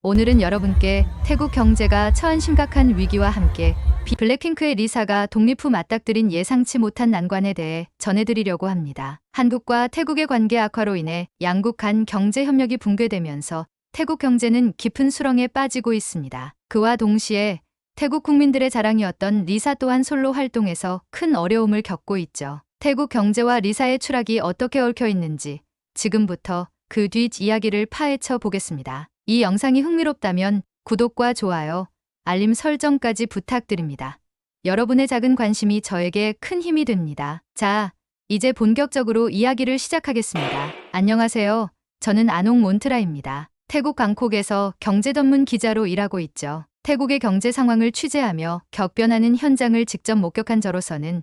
오늘은 여러분께 태국 경제가 처한 심각한 위기와 함께 블랙핑크의 리사가 독립 후 맞닥뜨린 예상치 못한 난관에 대해 전해드리려고 합니다. 한국과 태국의 관계 악화로 인해 양국 간 경제 협력이 붕괴되면서 태국 경제는 깊은 수렁에 빠지고 있습니다. 그와 동시에 태국 국민들의 자랑이었던 리사 또한 솔로 활동에서 큰 어려움을 겪고 있죠. 태국 경제와 리사의 추락이 어떻게 얽혀 있는지 지금부터 그 뒷 이야기를 파헤쳐 보겠습니다. 이 영상이 흥미롭다면 구독과 좋아요, 알림 설정까지 부탁드립니다. 여러분의 작은 관심이 저에게 큰 힘이 됩니다. 자, 이제 본격적으로 이야기를 시작하겠습니다. 안녕하세요. 저는 아농 몬트라입니다. 태국 방콕에서 경제 전문 기자로 일하고 있죠. 태국의 경제 상황을 취재하며 격변하는 현장을 직접 목격한 저로서는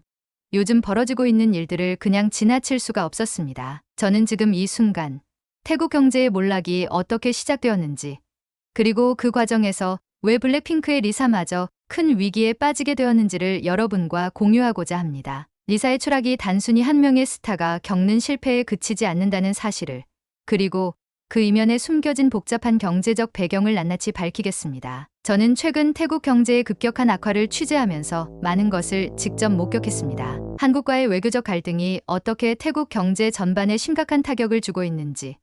요즘 벌어지고 있는 일들을 그냥 지나칠 수가 없었습니다. 저는 지금 이 순간 태국 경제의 몰락이 어떻게 시작되었는지, 그리고 그 과정에서 왜 블랙핑크의 리사마저 큰 위기에 빠지게 되었는지를 여러분과 공유하고자 합니다. 리사의 추락이 단순히 한 명의 스타가 겪는 실패에 그치지 않는다는 사실을, 그리고 그 이면에 숨겨진 복잡한 경제적 배경을 낱낱이 밝히겠습니다. 저는 최근 태국 경제의 급격한 악화를 취재하면서 많은 것을 직접 목격했습니다. 한국과의 외교적 갈등이 어떻게 태국 경제 전반에 심각한 타격을 주고 있는지,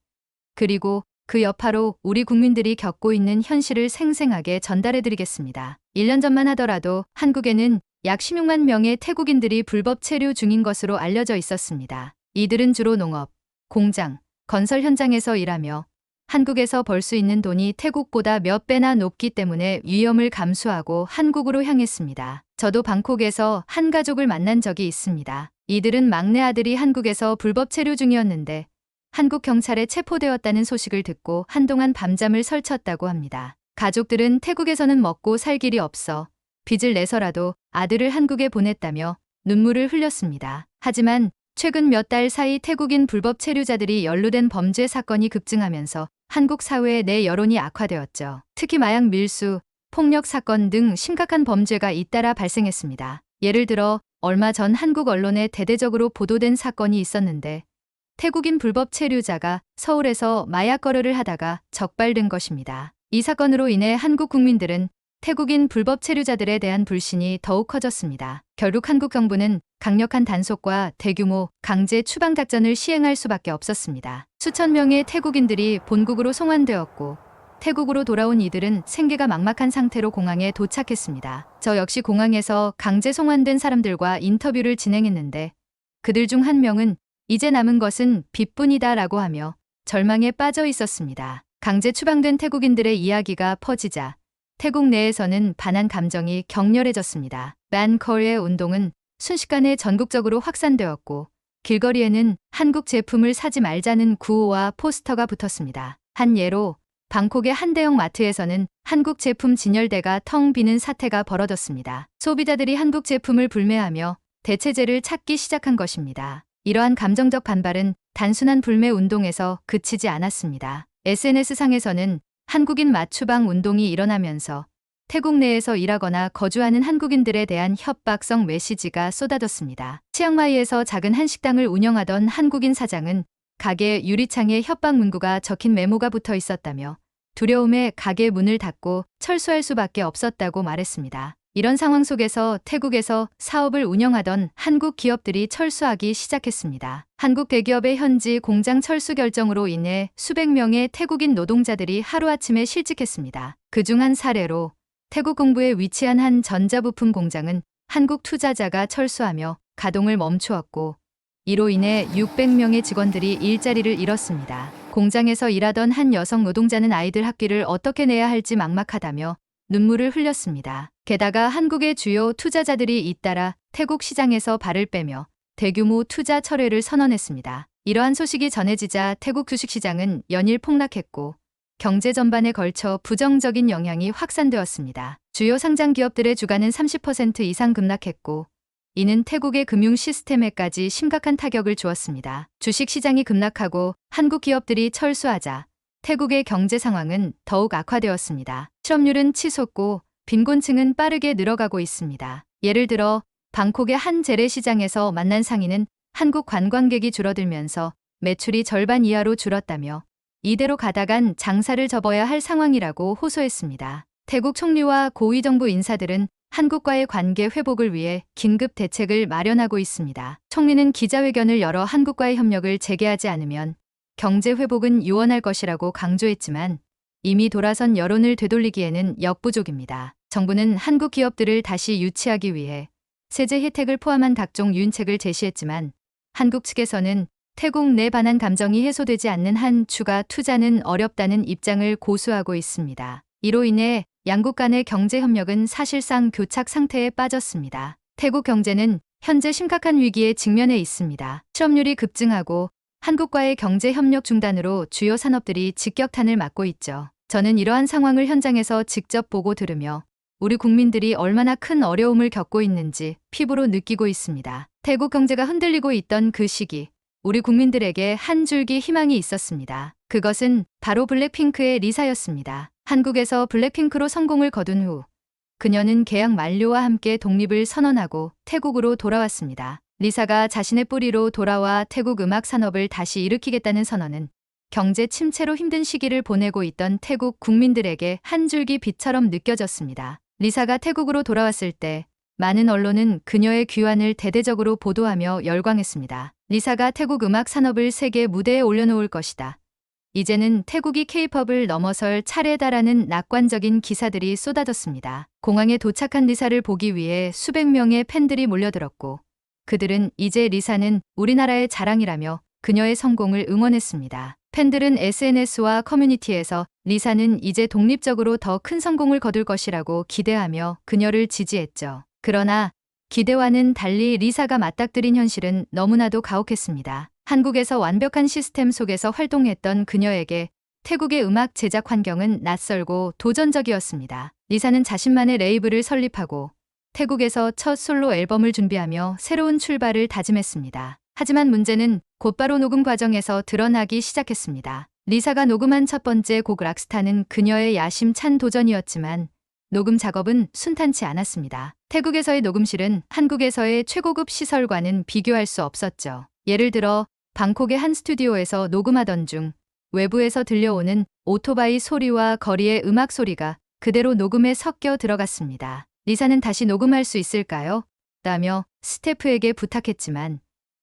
그리고 그 여파로 우리 국민들이 겪고 있는 현실을 생생하게 전달해드리겠습니다. 1년 전만 하더라도 한국에는 약 16만 명의 태국인들이 불법 체류 중인 것으로 알려져 있었습니다. 이들은 주로 농업, 공장, 건설 현장에서 일하며 한국에서 벌 수 있는 돈이 태국보다 몇 배나 높기 때문에 위험을 감수하고 한국으로 향했습니다. 저도 방콕에서 한 가족을 만난 적이 있습니다. 이들은 막내 아들이 한국에서 불법 체류 중이었는데 한국 경찰에 체포되었다는 소식을 듣고 한동안 밤잠을 설쳤다고 합니다. 가족들은 태국에서는 먹고 살 길이 없어 빚을 내서라도 아들을 한국에 보냈다며 눈물을 흘렸습니다. 하지만 최근 몇 달 사이 태국인 불법 체류자들이 연루된 범죄 사건이 급증하면서 한국 사회 내 여론이 악화되었죠. 특히 마약 밀수, 폭력 사건 등 심각한 범죄가 잇따라 발생했습니다. 예를 들어 얼마 전 한국 언론에 대대적으로 보도된 사건이 있었는데 태국인 불법 체류자가 서울에서 마약 거래를 하다가 적발된 것입니다. 이 사건으로 인해 한국 국민들은 태국인 불법 체류자들에 대한 불신이 더욱 커졌습니다. 결국 한국 정부는 강력한 단속과 대규모 강제 추방 작전을 시행할 수밖에 없었습니다. 수천 명의 태국인들이 본국으로 송환되었고 태국으로 돌아온 이들은 생계가 막막한 상태로 공항에 도착했습니다. 저 역시 공항에서 강제 송환된 사람들과 인터뷰를 진행했는데 그들 중 한 명은 이제 남은 것은 빚뿐이다 라고 하며 절망에 빠져 있었습니다. 강제 추방된 태국인들의 이야기가 퍼지자 태국 내에서는 반한 감정이 격렬해졌습니다. 반 코리아 운동은 순식간에 전국적으로 확산되었고 길거리에는 한국 제품을 사지 말자는 구호와 포스터가 붙었습니다. 한 예로 방콕의 한 대형 마트에서는 한국 제품 진열대가 텅 비는 사태가 벌어졌습니다. 소비자들이 한국 제품을 불매하며 대체제를 찾기 시작한 것입니다. 이러한 감정적 반발은 단순한 불매 운동에서 그치지 않았습니다. SNS상에서는 한국인 맞추방 운동이 일어나면서 태국 내에서 일하거나 거주하는 한국인들에 대한 협박성 메시지가 쏟아졌습니다. 치앙마이에서 작은 한식당을 운영하던 한국인 사장은 가게 유리창에 협박 문구가 적힌 메모가 붙어 있었다며 두려움에 가게 문을 닫고 철수할 수밖에 없었다고 말했습니다. 이런 상황 속에서 태국에서 사업을 운영하던 한국 기업들이 철수하기 시작했습니다. 한국 대기업의 현지 공장 철수 결정으로 인해 수백 명의 태국인 노동자들이 하루아침에 실직했습니다. 그중 한 사례로 태국 동부에 위치한 한 전자부품 공장은 한국 투자자가 철수하며 가동을 멈추었고 이로 인해 600명의 직원들이 일자리를 잃었습니다. 공장에서 일하던 한 여성 노동자는 아이들 학비를 어떻게 내야 할지 막막하다며 눈물을 흘렸습니다. 게다가 한국의 주요 투자자들이 잇따라 태국 시장에서 발을 빼며 대규모 투자 철회를 선언했습니다. 이러한 소식이 전해지자 태국 주식시장은 연일 폭락했고 경제 전반에 걸쳐 부정적인 영향이 확산되었습니다. 주요 상장 기업들의 주가는 30% 이상 급락했고 이는 태국의 금융 시스템에까지 심각한 타격을 주었습니다. 주식시장이 급락하고 한국 기업들이 철수하자 태국의 경제 상황은 더욱 악화되었습니다. 실업률은 치솟고 빈곤층은 빠르게 늘어가고 있습니다. 예를 들어 방콕의 한 재래시장에서 만난 상인은 한국 관광객이 줄어들면서 매출이 절반 이하로 줄었다며 이대로 가다간 장사를 접어야 할 상황이라고 호소했습니다. 태국 총리와 고위 정부 인사들은 한국과의 관계 회복을 위해 긴급 대책을 마련하고 있습니다. 총리는 기자회견을 열어 한국과의 협력을 재개하지 않으면 경제 회복은 유언할 것이라고 강조했지만 이미 돌아선 여론을 되돌리기에는 역부족입니다. 정부는 한국 기업들을 다시 유치하기 위해 세제 혜택을 포함한 각종 유인책을 제시했지만 한국 측에서는 태국 내 반한 감정이 해소되지 않는 한 추가 투자는 어렵다는 입장을 고수하고 있습니다. 이로 인해 양국 간의 경제 협력은 사실상 교착 상태에 빠졌습니다. 태국 경제는 현재 심각한 위기에 직면해 있습니다. 실업률이 급증하고 한국과의 경제 협력 중단으로 주요 산업들이 직격탄을 맞고 있죠. 저는 이러한 상황을 현장에서 직접 보고 들으며 우리 국민들이 얼마나 큰 어려움을 겪고 있는지 피부로 느끼고 있습니다. 태국 경제가 흔들리고 있던 그 시기, 우리 국민들에게 한 줄기 희망이 있었습니다. 그것은 바로 블랙핑크의 리사였습니다. 한국에서 블랙핑크로 성공을 거둔 후 그녀는 계약 만료와 함께 독립을 선언하고 태국으로 돌아왔습니다. 리사가 자신의 뿌리로 돌아와 태국 음악 산업을 다시 일으키겠다는 선언은 경제 침체로 힘든 시기를 보내고 있던 태국 국민들에게 한 줄기 빛처럼 느껴졌습니다. 리사가 태국으로 돌아왔을 때 많은 언론은 그녀의 귀환을 대대적으로 보도하며 열광했습니다. 리사가 태국 음악 산업을 세계 무대에 올려놓을 것이다. 이제는 태국이 K-팝을 넘어설 차례다라는 낙관적인 기사들이 쏟아졌습니다. 공항에 도착한 리사를 보기 위해 수백 명의 팬들이 몰려들었고 그들은 이제 리사는 우리나라의 자랑이라며 그녀의 성공을 응원했습니다. 팬들은 SNS와 커뮤니티에서 리사는 이제 독립적으로 더 큰 성공을 거둘 것이라고 기대하며 그녀를 지지했죠. 그러나 기대와는 달리 리사가 맞닥뜨린 현실은 너무나도 가혹했습니다. 한국에서 완벽한 시스템 속에서 활동했던 그녀에게 태국의 음악 제작 환경은 낯설고 도전적이었습니다. 리사는 자신만의 레이블을 설립하고 태국에서 첫 솔로 앨범을 준비하며 새로운 출발을 다짐했습니다. 하지만 문제는 곧바로 녹음 과정에서 드러나기 시작했습니다. 리사가 녹음한 첫 번째 곡 락스타는 그녀의 야심찬 도전이었지만 녹음 작업은 순탄치 않았습니다. 태국에서의 녹음실은 한국에서의 최고급 시설과는 비교할 수 없었죠. 예를 들어 방콕의 한 스튜디오에서 녹음하던 중 외부에서 들려오는 오토바이 소리와 거리의 음악 소리가 그대로 녹음에 섞여 들어갔습니다. 리사는 다시 녹음할 수 있을까요? 라며 스태프에게 부탁했지만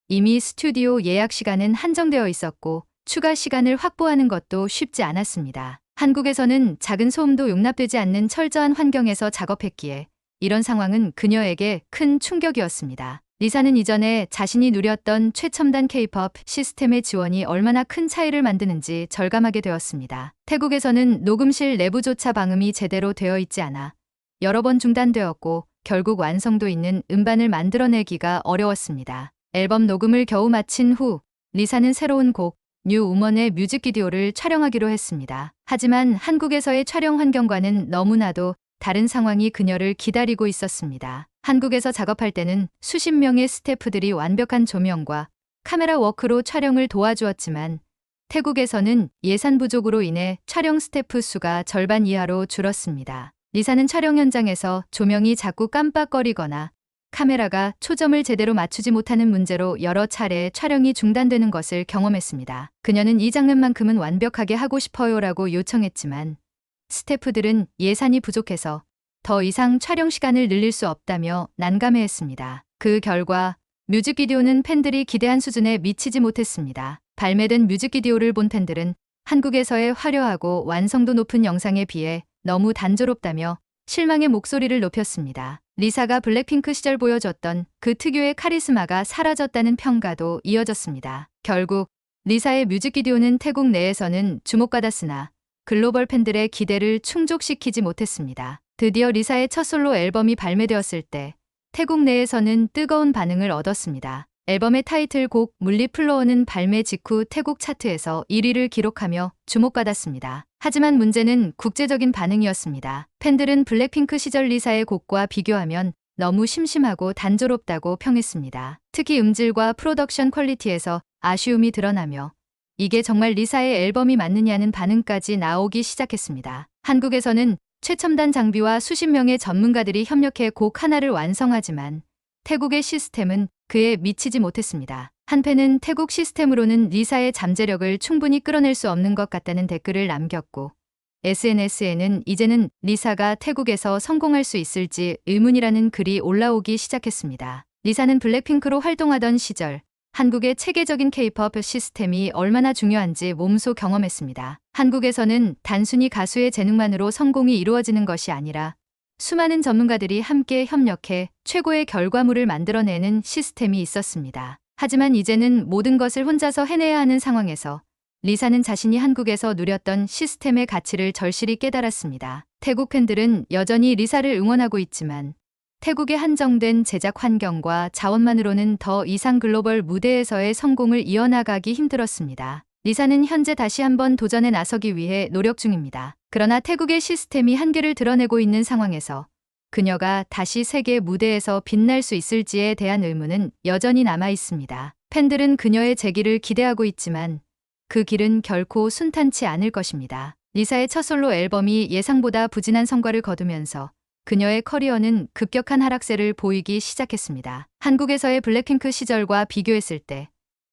이미 스튜디오 예약 시간은 한정되어 있었고 추가 시간을 확보하는 것도 쉽지 않았습니다. 한국에서는 작은 소음도 용납되지 않는 철저한 환경에서 작업했기에 이런 상황은 그녀에게 큰 충격이었습니다. 리사는 이전에 자신이 누렸던 최첨단 K-팝 시스템의 지원이 얼마나 큰 차이를 만드는지 절감하게 되었습니다. 태국에서는 녹음실 내부조차 방음이 제대로 되어 있지 않아 여러 번 중단되었고 결국 완성도 있는 음반을 만들어내기가 어려웠습니다. 앨범 녹음을 겨우 마친 후 리사는 새로운 곡 뉴 우먼의 뮤직비디오를 촬영하기로 했습니다. 하지만 한국에서의 촬영 환경과는 너무나도 다른 상황이 그녀를 기다리고 있었습니다. 한국에서 작업할 때는 수십 명의 스태프들이 완벽한 조명과 카메라 워크로 촬영을 도와주었지만 태국에서는 예산 부족으로 인해 촬영 스태프 수가 절반 이하로 줄었습니다. 리사는 촬영 현장에서 조명이 자꾸 깜빡거리거나 카메라가 초점을 제대로 맞추지 못하는 문제로 여러 차례 촬영이 중단되는 것을 경험했습니다. 그녀는 이 장면만큼은 완벽하게 하고 싶어요라고 요청했지만 스태프들은 예산이 부족해서 더 이상 촬영 시간을 늘릴 수 없다며 난감해했습니다. 그 결과 뮤직비디오는 팬들이 기대한 수준에 미치지 못했습니다. 발매된 뮤직비디오를 본 팬들은 한국에서의 화려하고 완성도 높은 영상에 비해 너무 단조롭다며 실망의 목소리를 높였습니다. 리사가 블랙핑크 시절 보여줬던 그 특유의 카리스마가 사라졌다는 평가도 이어졌습니다. 결국 리사의 뮤직비디오는 태국 내에서는 주목받았으나 글로벌 팬들의 기대를 충족시키지 못했습니다. 드디어 리사의 첫 솔로 앨범이 발매되었을 때 태국 내에서는 뜨거운 반응을 얻었습니다. 앨범의 타이틀곡 물리플로어는 발매 직후 태국 차트에서 1위를 기록하며 주목받았습니다. 하지만 문제는 국제적인 반응이었습니다. 팬들은 블랙핑크 시절 리사의 곡과 비교하면 너무 심심하고 단조롭다고 평했습니다. 특히 음질과 프로덕션 퀄리티에서 아쉬움이 드러나며 이게 정말 리사의 앨범이 맞느냐는 반응까지 나오기 시작했습니다. 한국에서는 최첨단 장비와 수십 명의 전문가들이 협력해 곡 하나를 완성하지만 태국의 시스템은 그에 미치지 못했습니다. 한팬은 태국 시스템으로는 리사의 잠재력을 충분히 끌어낼 수 없는 것 같다는 댓글을 남겼고 SNS에는 이제는 리사가 태국에서 성공할 수 있을지 의문이라는 글이 올라오기 시작했습니다. 리사는 블랙핑크로 활동하던 시절 한국의 체계적인 K-pop 시스템이 얼마나 중요한지 몸소 경험했습니다. 한국에서는 단순히 가수의 재능만으로 성공이 이루어지는 것이 아니라 수많은 전문가들이 함께 협력해 최고의 결과물을 만들어내는 시스템이 있었습니다. 하지만 이제는 모든 것을 혼자서 해내야 하는 상황에서 리사는 자신이 한국에서 누렸던 시스템의 가치를 절실히 깨달았습니다. 태국 팬들은 여전히 리사를 응원하고 있지만 태국의 한정된 제작 환경과 자원만으로는 더 이상 글로벌 무대에서의 성공을 이어나가기 힘들었습니다. 리사는 현재 다시 한번 도전에 나서기 위해 노력 중입니다. 그러나 태국의 시스템이 한계를 드러내고 있는 상황에서 그녀가 다시 세계 무대에서 빛날 수 있을지에 대한 의문은 여전히 남아 있습니다. 팬들은 그녀의 재기를 기대하고 있지만 그 길은 결코 순탄치 않을 것입니다. 리사의 첫 솔로 앨범이 예상보다 부진한 성과를 거두면서 그녀의 커리어는 급격한 하락세를 보이기 시작했습니다. 한국에서의 블랙핑크 시절과 비교했을 때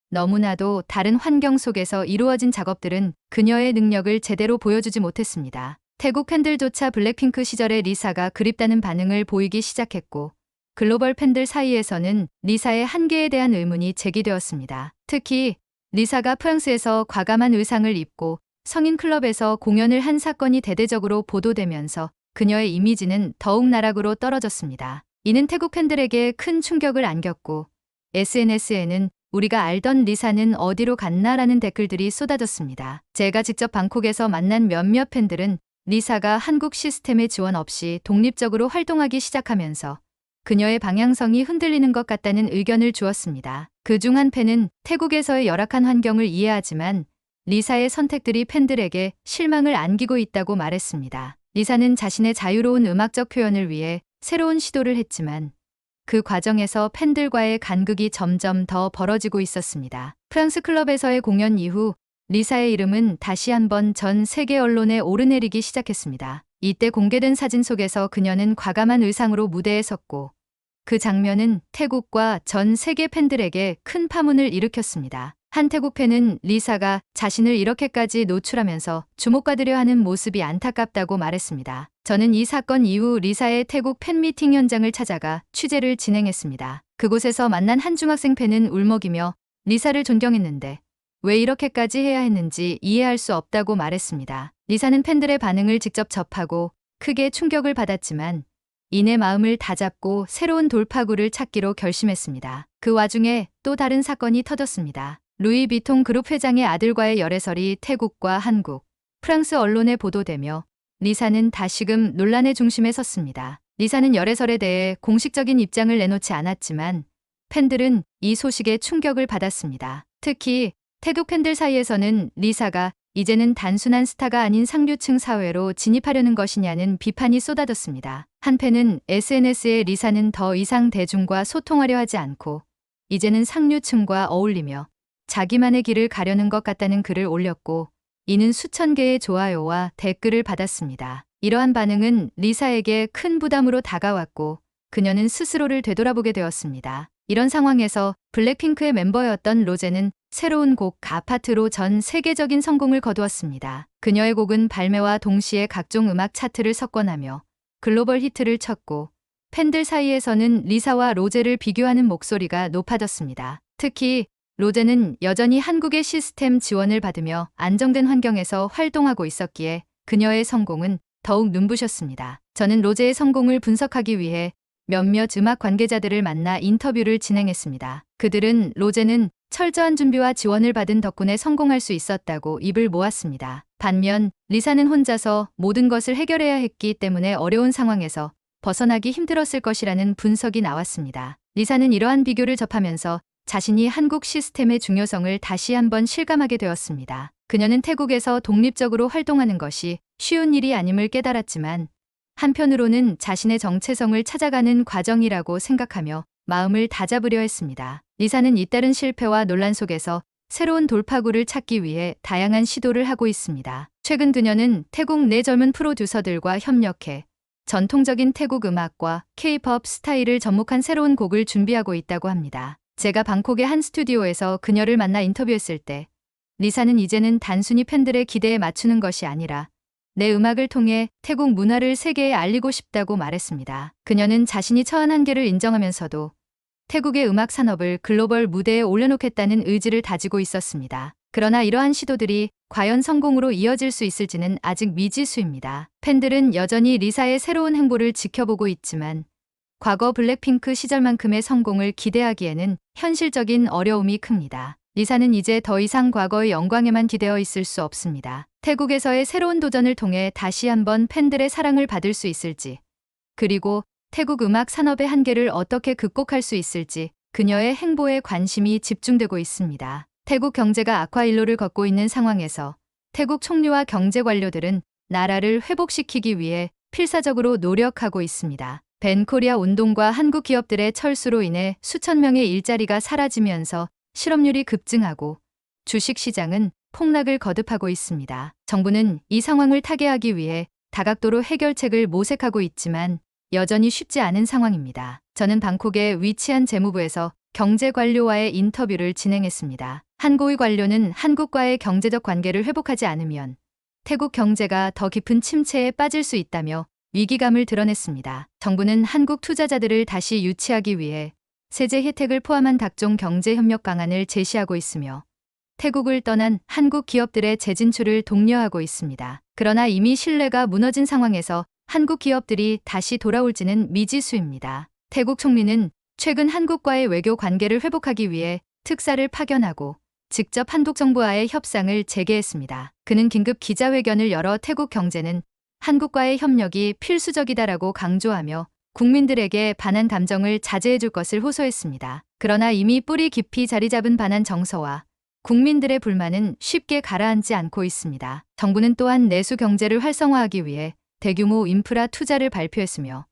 너무나도 다른 환경 속에서 이루어진 작업들은 그녀의 능력을 제대로 보여주지 못했습니다. 태국 팬들조차 블랙핑크 시절의 리사가 그립다는 반응을 보이기 시작했고 글로벌 팬들 사이에서는 리사의 한계에 대한 의문이 제기되었습니다. 특히 리사가 프랑스에서 과감한 의상을 입고 성인 클럽에서 공연을 한 사건이 대대적으로 보도되면서 그녀의 이미지는 더욱 나락으로 떨어졌습니다. 이는 태국 팬들에게 큰 충격을 안겼고 SNS에는 우리가 알던 리사는 어디로 갔나라는 댓글들이 쏟아졌습니다. 제가 직접 방콕에서 만난 몇몇 팬들은 리사가 한국 시스템의 지원 없이 독립적으로 활동하기 시작하면서 그녀의 방향성이 흔들리는 것 같다는 의견을 주었습니다. 그중 한 팬은 태국에서의 열악한 환경을 이해하지만 리사의 선택들이 팬들에게 실망을 안기고 있다고 말했습니다. 리사는 자신의 자유로운 음악적 표현을 위해 새로운 시도를 했지만 그 과정에서 팬들과의 간극이 점점 더 벌어지고 있었습니다. 프랑스 클럽에서의 공연 이후 리사의 이름은 다시 한번 전 세계 언론에 오르내리기 시작했습니다. 이때 공개된 사진 속에서 그녀는 과감한 의상으로 무대에 섰고 그 장면은 태국과 전 세계 팬들에게 큰 파문을 일으켰습니다. 한 태국 팬은 리사가 자신을 이렇게까지 노출하면서 주목받으려 하는 모습이 안타깝다고 말했습니다. 저는 이 사건 이후 리사의 태국 팬미팅 현장을 찾아가 취재를 진행했습니다. 그곳에서 만난 한 중학생 팬은 울먹이며 리사를 존경했는데 왜 이렇게까지 해야 했는지 이해할 수 없다고 말했습니다. 리사는 팬들의 반응을 직접 접하고 크게 충격을 받았지만 이내 마음을 다잡고 새로운 돌파구를 찾기로 결심했습니다. 그 와중에 또 다른 사건이 터졌습니다. 루이비통 그룹 회장의 아들과의 열애설이 태국과 한국, 프랑스 언론에 보도되며 리사는 다시금 논란의 중심에 섰습니다. 리사는 열애설에 대해 공식적인 입장을 내놓지 않았지만 팬들은 이 소식에 충격을 받았습니다. 특히 태국 팬들 사이에서는 리사가 이제는 단순한 스타가 아닌 상류층 사회로 진입하려는 것이냐는 비판이 쏟아졌습니다. 한 팬은 SNS에 리사는 더 이상 대중과 소통하려 하지 않고 이제는 상류층과 어울리며 자기만의 길을 가려는 것 같다는 글을 올렸고 이는 수천 개의 좋아요와 댓글을 받았습니다. 이러한 반응은 리사에게 큰 부담으로 다가왔고 그녀는 스스로를 되돌아보게 되었습니다. 이런 상황에서 블랙핑크의 멤버였던 로제는 새로운 곡 아파트로 전 세계적인 성공을 거두었습니다. 그녀의 곡은 발매와 동시에 각종 음악 차트를 석권하며 글로벌 히트를 쳤고 팬들 사이에서는 리사와 로제를 비교하는 목소리가 높아졌습니다. 특히 로제는 여전히 한국의 시스템 지원을 받으며 안정된 환경에서 활동하고 있었기에 그녀의 성공은 더욱 눈부셨습니다. 저는 로제의 성공을 분석하기 위해 몇몇 음악 관계자들을 만나 인터뷰를 진행했습니다. 그들은 로제는 철저한 준비와 지원을 받은 덕분에 성공할 수 있었다고 입을 모았습니다. 반면 리사는 혼자서 모든 것을 해결해야 했기 때문에 어려운 상황에서 벗어나기 힘들었을 것이라는 분석이 나왔습니다. 리사는 이러한 비교를 접하면서 자신이 한국 시스템의 중요성을 다시 한번 실감하게 되었습니다. 그녀는 태국에서 독립적으로 활동하는 것이 쉬운 일이 아님을 깨달았지만 한편으로는 자신의 정체성을 찾아가는 과정이라고 생각하며 마음을 다잡으려 했습니다. 리사는 잇따른 실패와 논란 속에서 새로운 돌파구를 찾기 위해 다양한 시도를 하고 있습니다. 최근 그녀는 태국 내 젊은 프로듀서들과 협력해 전통적인 태국 음악과 K-pop 스타일을 접목한 새로운 곡을 준비하고 있다고 합니다. 제가 방콕의 한 스튜디오에서 그녀를 만나 인터뷰했을 때 리사는 이제는 단순히 팬들의 기대에 맞추는 것이 아니라 내 음악을 통해 태국 문화를 세계에 알리고 싶다고 말했습니다. 그녀는 자신이 처한 한계를 인정하면서도 태국의 음악 산업을 글로벌 무대에 올려놓겠다는 의지를 다지고 있었습니다. 그러나 이러한 시도들이 과연 성공으로 이어질 수 있을지는 아직 미지수입니다. 팬들은 여전히 리사의 새로운 행보를 지켜보고 있지만 과거 블랙핑크 시절만큼의 성공을 기대하기에는 현실적인 어려움이 큽니다. 리사는 이제 더 이상 과거의 영광에만 기대어 있을 수 없습니다. 태국에서의 새로운 도전을 통해 다시 한번 팬들의 사랑을 받을 수 있을지, 그리고 태국 음악 산업의 한계를 어떻게 극복할 수 있을지 그녀의 행보에 관심이 집중되고 있습니다. 태국 경제가 악화일로를 걷고 있는 상황에서 태국 총리와 경제 관료들은 나라를 회복시키기 위해 필사적으로 노력하고 있습니다. 벤코리아 운동과 한국 기업들의 철수로 인해 수천 명의 일자리가 사라지면서 실업률이 급증하고 주식시장은 폭락을 거듭하고 있습니다. 정부는 이 상황을 타개하기 위해 다각도로 해결책을 모색하고 있지만 여전히 쉽지 않은 상황입니다. 저는 방콕에 위치한 재무부에서 경제관료와의 인터뷰를 진행했습니다. 한 고위 관료는 한국과의 경제적 관계를 회복하지 않으면 태국 경제가 더 깊은 침체에 빠질 수 있다며 위기감을 드러냈습니다. 정부는 한국 투자자들을 다시 유치하기 위해 세제 혜택을 포함한 각종 경제 협력 방안을 제시하고 있으며 태국을 떠난 한국 기업들의 재진출을 독려하고 있습니다. 그러나 이미 신뢰가 무너진 상황에서 한국 기업들이 다시 돌아올지는 미지수입니다. 태국 총리는 최근 한국과의 외교 관계를 회복하기 위해 특사를 파견하고 직접 한국 정부와의 협상을 재개했습니다. 그는 긴급 기자회견을 열어 태국 경제는 한국과의 협력이 필수적이다라고 강조하며 국민들에게 반한 감정을 자제해 줄 것을 호소했습니다. 그러나 이미 뿌리 깊이 자리 잡은 반한 정서와 국민들의 불만은 쉽게 가라앉지 않고 있습니다. 정부는 또한 내수 경제를 활성화하기 위해 대규모 인프라 투자를 발표했으며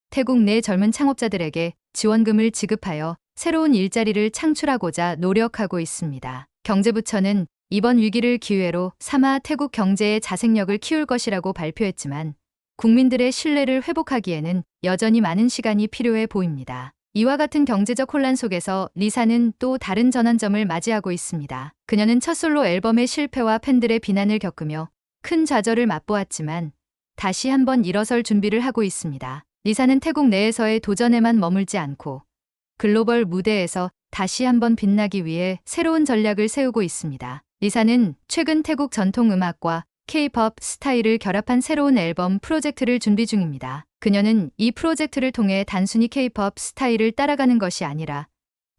태국 내 젊은 창업자들에게 지원금을 지급하여 새로운 일자리를 창출하고자 노력하고 있습니다. 경제부처는 이번 위기를 기회로 삼아 태국 경제의 자생력을 키울 것이라고 발표했지만 국민들의 신뢰를 회복하기에는 여전히 많은 시간이 필요해 보입니다. 이와 같은 경제적 혼란 속에서 리사는 또 다른 전환점을 맞이하고 있습니다. 그녀는 첫 솔로 앨범의 실패와 팬들의 비난을 겪으며 큰 좌절을 맛보았지만 다시 한번 일어설 준비를 하고 있습니다. 리사는 태국 내에서의 도전에만 머물지 않고 글로벌 무대에서 다시 한번 빛나기 위해 새로운 전략을 세우고 있습니다. 리사는 최근 태국 전통 음악과 K-pop 스타일을 결합한 새로운 앨범 프로젝트를 준비 중입니다. 그녀는 이 프로젝트를 통해 단순히 K-pop 스타일을 따라가는 것이 아니라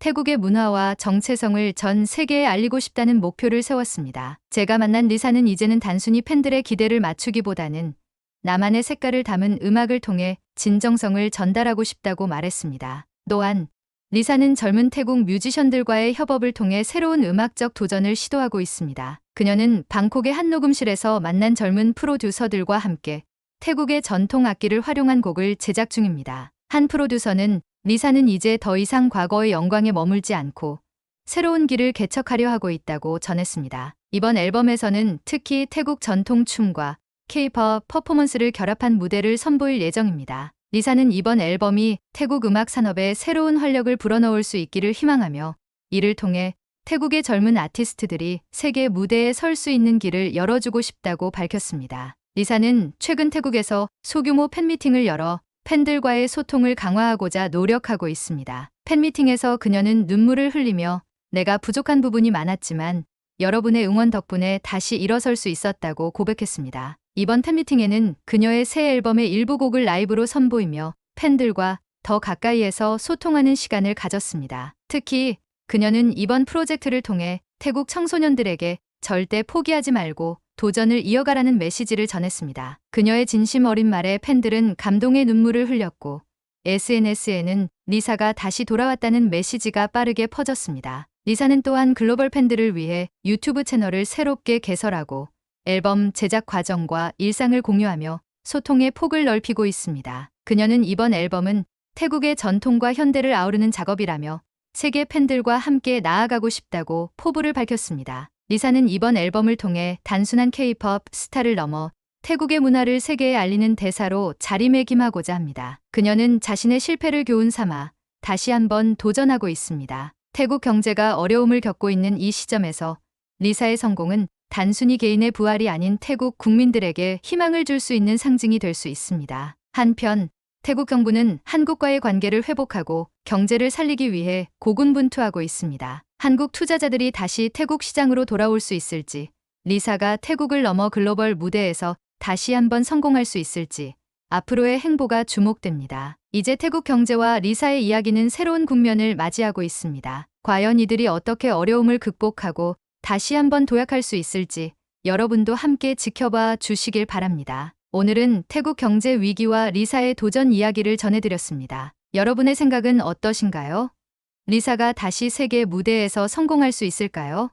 태국의 문화와 정체성을 전 세계에 알리고 싶다는 목표를 세웠습니다. 제가 만난 리사는 이제는 단순히 팬들의 기대를 맞추기보다는 나만의 색깔을 담은 음악을 통해 진정성을 전달하고 싶다고 말했습니다. 또한 리사는 젊은 태국 뮤지션들과의 협업을 통해 새로운 음악적 도전을 시도하고 있습니다. 그녀는 방콕의 한 녹음실에서 만난 젊은 프로듀서들과 함께 태국의 전통 악기를 활용한 곡을 제작 중입니다. 한 프로듀서는 리사는 이제 더 이상 과거의 영광에 머물지 않고 새로운 길을 개척하려 하고 있다고 전했습니다. 이번 앨범에서는 특히 태국 전통 춤과 K-pop 퍼포먼스를 결합한 무대를 선보일 예정입니다. 리사는 이번 앨범이 태국 음악 산업에 새로운 활력을 불어넣을 수 있기를 희망하며 이를 통해 태국의 젊은 아티스트들이 세계 무대에 설 수 있는 길을 열어주고 싶다고 밝혔습니다. 리사는 최근 태국에서 소규모 팬미팅을 열어 팬들과의 소통을 강화하고자 노력하고 있습니다. 팬미팅에서 그녀는 눈물을 흘리며 내가 부족한 부분이 많았지만 여러분의 응원 덕분에 다시 일어설 수 있었다고 고백했습니다. 이번 팬미팅에는 그녀의 새 앨범의 일부 곡을 라이브로 선보이며 팬들과 더 가까이에서 소통하는 시간을 가졌습니다. 특히 그녀는 이번 프로젝트를 통해 태국 청소년들에게 절대 포기하지 말고 도전을 이어가라는 메시지를 전했습니다. 그녀의 진심 어린 말에 팬들은 감동의 눈물을 흘렸고 SNS에는 리사가 다시 돌아왔다는 메시지가 빠르게 퍼졌습니다. 리사는 또한 글로벌 팬들을 위해 유튜브 채널을 새롭게 개설하고 앨범 제작 과정과 일상을 공유하며 소통의 폭을 넓히고 있습니다. 그녀는 이번 앨범은 태국의 전통과 현대를 아우르는 작업이라며 세계 팬들과 함께 나아가고 싶다고 포부를 밝혔습니다. 리사는 이번 앨범을 통해 단순한 K-pop 스타를 넘어 태국의 문화를 세계에 알리는 대사로 자리매김하고자 합니다. 그녀는 자신의 실패를 교훈 삼아 다시 한번 도전하고 있습니다. 태국 경제가 어려움을 겪고 있는 이 시점에서 리사의 성공은 단순히 개인의 부활이 아닌 태국 국민들에게 희망을 줄 수 있는 상징이 될 수 있습니다. 한편 태국 정부는 한국과의 관계를 회복하고 경제를 살리기 위해 고군분투하고 있습니다. 한국 투자자들이 다시 태국 시장으로 돌아올 수 있을지, 리사가 태국을 넘어 글로벌 무대에서 다시 한번 성공할 수 있을지 앞으로의 행보가 주목됩니다. 이제 태국 경제와 리사의 이야기는 새로운 국면을 맞이하고 있습니다. 과연 이들이 어떻게 어려움을 극복하고 다시 한번 도약할 수 있을지 여러분도 함께 지켜봐 주시길 바랍니다. 오늘은 태국 경제 위기와 리사의 도전 이야기를 전해드렸습니다. 여러분의 생각은 어떠신가요? 리사가 다시 세계 무대에서 성공할 수 있을까요?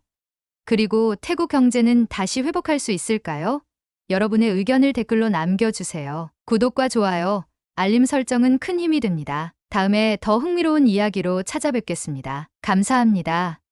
그리고 태국 경제는 다시 회복할 수 있을까요? 여러분의 의견을 댓글로 남겨주세요. 구독과 좋아요, 알림 설정은 큰 힘이 됩니다. 다음에 더 흥미로운 이야기로 찾아뵙겠습니다. 감사합니다.